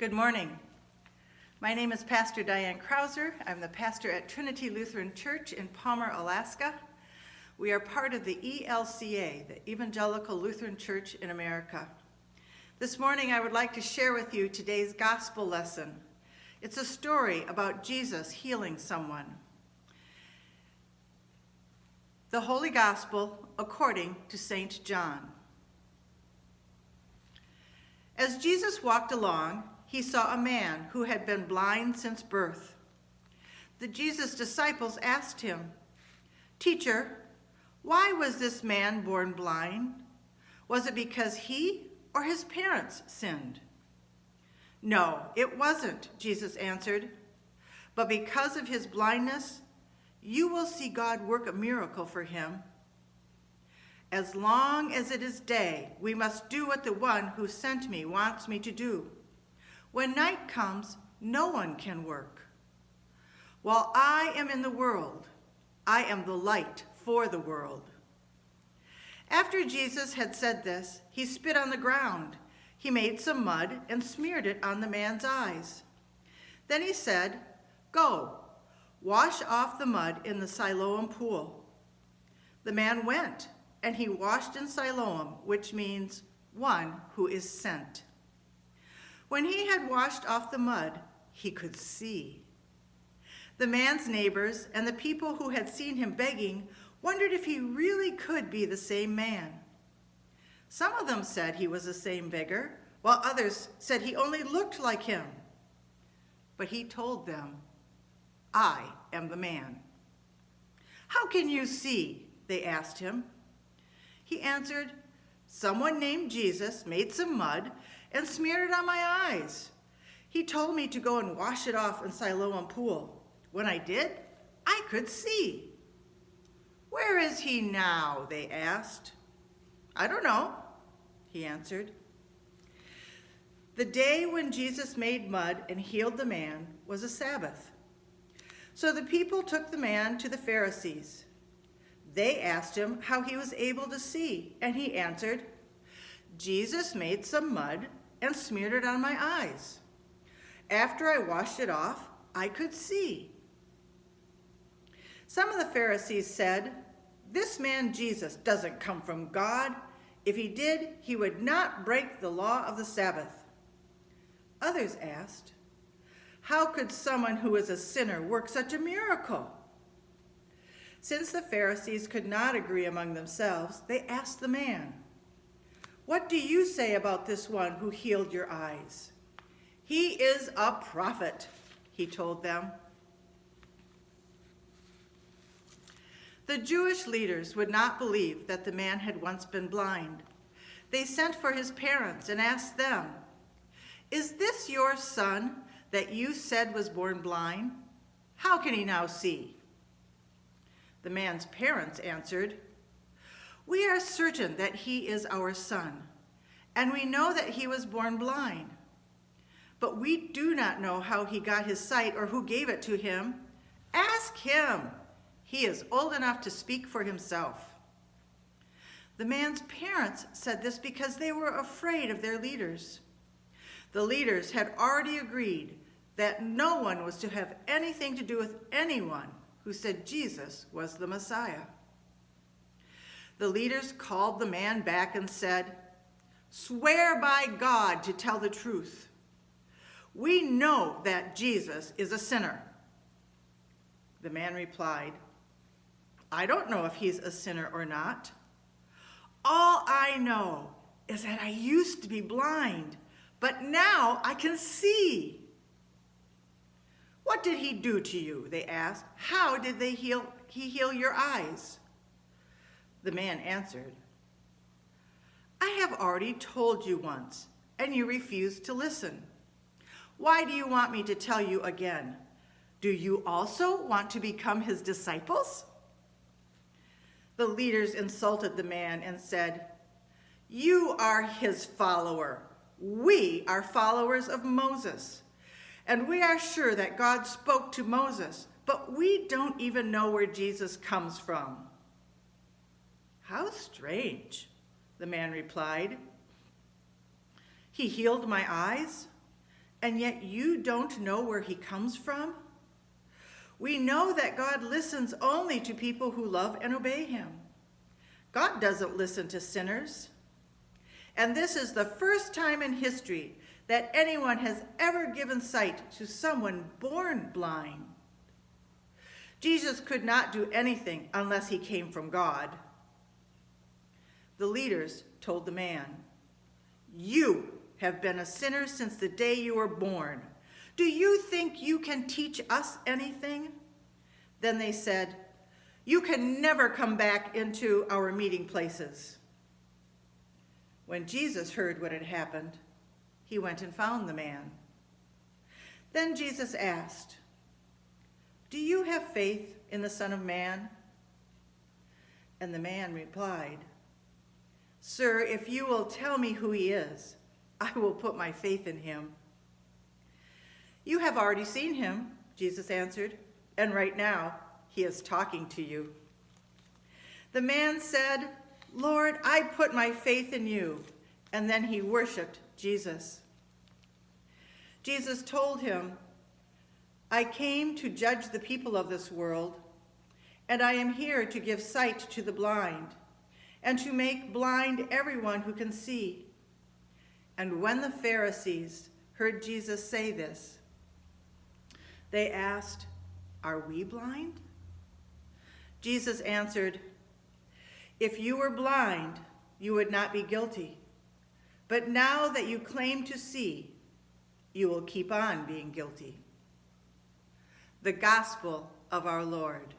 Good morning. My name is Pastor Diane Krauser. I'm the pastor at Trinity Lutheran Church in Palmer, Alaska. We are part of the ELCA, the Evangelical Lutheran Church in America. This morning I would like to share with you today's gospel lesson. It's a story about Jesus healing someone. The Holy Gospel according to St. John. As Jesus walked along, he saw a man who had been blind since birth. The Jesus' disciples asked him, "Teacher, why was this man born blind? Was it because he or his parents sinned?" "No, it wasn't," Jesus answered. "But because of his blindness, you will see God work a miracle for him. As long as it is day, we must do what the one who sent me wants me to do. When night comes, no one can work. While I am in the world, I am the light for the world." After Jesus had said this, he spit on the ground. He made some mud and smeared it on the man's eyes. Then he said, "Go, wash off the mud in the Siloam pool." The man went, and he washed in Siloam, which means one who is sent. When he had washed off the mud, he could see. The man's neighbors and the people who had seen him begging wondered if he really could be the same man. Some of them said he was the same beggar, while others said he only looked like him. But he told them, "I am the man." "How can you see?" they asked him. He answered, "Someone named Jesus made some mud and smeared it on my eyes. He told me to go and wash it off in Siloam pool. When I did, I could see." "Where is he now?" they asked. "I don't know," he answered. The day when Jesus made mud and healed the man was a Sabbath. So the people took the man to the Pharisees. They asked him how he was able to see, and he answered, "Jesus made some mud and smeared it on my eyes. After I washed it off, I could see." Some of the Pharisees said, "This man Jesus doesn't come from God. If he did, he would not break the law of the Sabbath." Others asked, "How could someone who is a sinner work such a miracle?" Since the Pharisees could not agree among themselves, they asked the man, "What do you say about this one who healed your eyes?" "He is a prophet," he told them. The Jewish leaders would not believe that the man had once been blind. They sent for his parents and asked them, "Is this your son that you said was born blind? How can he now see?" The man's parents answered, "We are certain that he is our son, and we know that he was born blind. But we do not know how he got his sight or who gave it to him. Ask him. He is old enough to speak for himself." The man's parents said this because they were afraid of their leaders. The leaders had already agreed that no one was to have anything to do with anyone who said Jesus was the Messiah. The leaders called the man back and said, "Swear by God to tell the truth. We know that Jesus is a sinner." The man replied, "I don't know if he's a sinner or not. All I know is that I used to be blind, but now I can see." "What did he do to you?" they asked. "How did he heal your eyes?" The man answered, "I have already told you once, and you refused to listen. Why do you want me to tell you again? Do you also want to become his disciples?" The leaders insulted the man and said, "You are his follower. We are followers of Moses. And we are sure that God spoke to Moses, but we don't even know where Jesus comes from." "How strange," the man replied. "He healed my eyes, and yet you don't know where he comes from? We know that God listens only to people who love and obey him. God doesn't listen to sinners. And this is the first time in history that anyone has ever given sight to someone born blind. Jesus could not do anything unless he came from God. The leaders told the man, "You have been a sinner since the day you were born. Do you think you can teach us anything?" Then they said, "You can never come back into our meeting places." When Jesus heard what had happened, he went and found the man. Then Jesus asked, "Do you have faith in the Son of Man?" And the man replied, "Sir, if you will tell me who he is, I will put my faith in him." "You have already seen him," Jesus answered, "and right now he is talking to you." The man said, "Lord, I put my faith in you." And then he worshiped Jesus. Jesus told him, "I came to judge the people of this world, and I am here to give sight to the blind, and to make blind everyone who can see." And when the Pharisees heard Jesus say this, they asked, "Are we blind?" Jesus answered, "If you were blind, you would not be guilty. But now that you claim to see, you will keep on being guilty." The Gospel of our Lord.